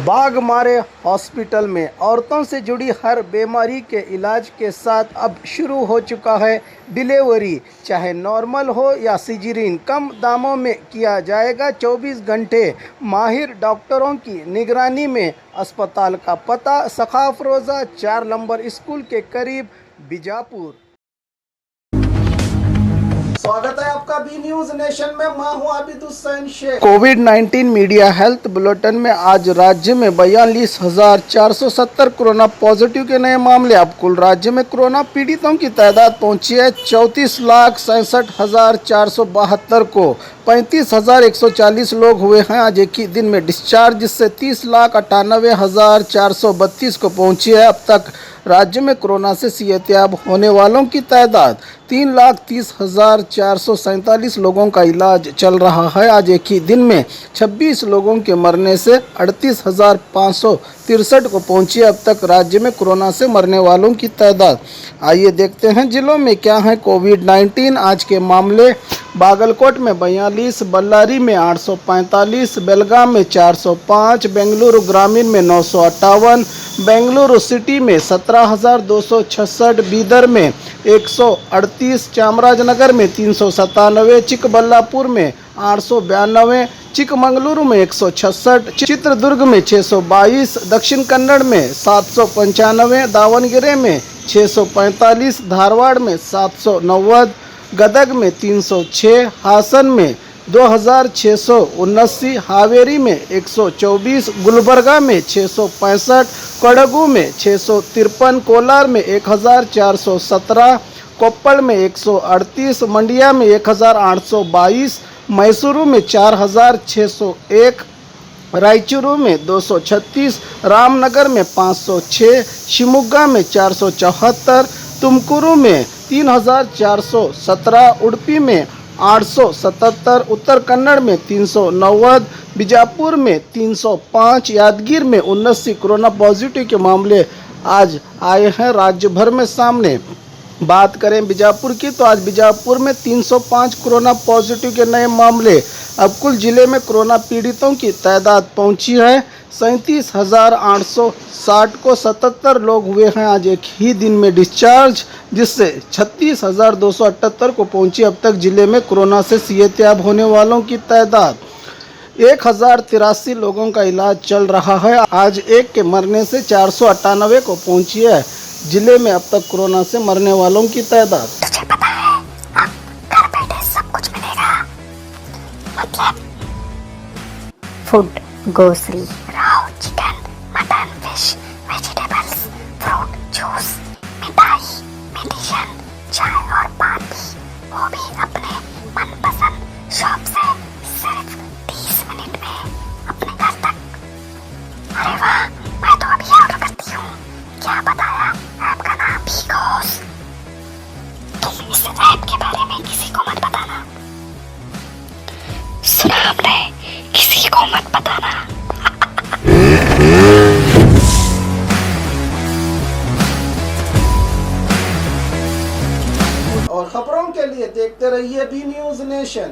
बाघ मारे हॉस्पिटल में औरतों से जुड़ी हर बीमारी के इलाज के साथ अब शुरू हो चुका है डिलीवरी। चाहे नॉर्मल हो या सिजेरियन, कम दामों में किया जाएगा। 24 घंटे माहिर डॉक्टरों की निगरानी में। अस्पताल का पता सखाफ रोज़ा 4 नंबर स्कूल के करीब, बीजापुर। स्वागत है आपका बी न्यूज नेशन में। मैं हूं आबिद हुसैन शेख। कोविड-19 मीडिया हेल्थ बुलेटिन में आज राज्य में 42,470 कोरोना पॉजिटिव के नए मामले। अब कुल राज्य में कोरोना पीड़ितों की तादाद पहुंची है 34,67,472 को। 35,140 लोग हुए हैं आज एक ही दिन में डिस्चार्ज, जिससे 30,98,432 को पहुंची है। अब तक राज्य में कोरोना से सेहतयाब होने वालों की तादाद 3,30,447 लोगों का इलाज चल रहा है। आज एक ही दिन में 26 लोगों के मरने से 38,563 को पहुंची। अब तक राज्य में कोरोना से मरने वालों की तादाद। आइए देखते हैं जिलों में क्या है कोविड-19 आज के मामले। बागलकोट में 42, बल्लारी में 845, बेलगाम में 405, बेंगलुरु ग्रामीण में 958, बेंगलुरु सिटी में 17,266, बीदर में 138, चामराजनगर में 397, चिकबल्लापुर में 892, चिकमंगलुरु में 166, चित्रदुर्ग में 622, दक्षिण कन्नड़ में 795, दावणगेरे में 645, धारवाड़ में 790, गदग में 306, हासन में 2,679, हावेरी में 124, गुलबर्गा में 665, कोडगु में 653, कोलार में 1,417, कोप्पल में 138, मंडिया में 1,822, मैसूरू में 4,601, रायचूरू में 236, रामनगर में 506, शिवमोगा में 474, तुमकुरू में 3,417, उडुपी में 877, उत्तर कन्नड़ में 390, बीजापुर में 305, यादगीर में 79 कोरोना पॉजिटिव के मामले आज आए हैं राज्य भर में सामने। बात करें बीजापुर की तो आज बीजापुर में 305 कोरोना पॉजिटिव के नए मामले। अब कुल जिले में कोरोना पीड़ितों की तादाद पहुंची है 37,860 को। 77 लोग हुए हैं आज एक ही दिन में डिस्चार्ज, जिससे 36,278 को पहुंची। अब तक जिले में कोरोना से सेहतयाब होने वालों की तादाद 1,083 लोगों का इलाज चल रहा है। आज एक के मरने से 498 को पहुंची है जिले में अब तक कोरोना से मरने वालों की तादाद। तुझे पता है अब घर बैठे सब कुछ मिलेगा, मतलब food, grocery, Rao, chicken, mutton, fish, vegetables, fruit, juice, मिठाई, मेडिसिन, चाय और पानी, वो भी अपने मनपसंद शॉप से सिर्फ 30 मिनट में अपने घर तक। अरे वाह, मैं तो अभी ऑर्डर करती हूँ। क्या बताया? ऐप का नाम बिगोस। तुम इस ऐप के बारे में किसी को मत बताना। सुना हमने, किसी को मत बताना। और खबरों के लिए देखते रहिए बी न्यूज नेशन।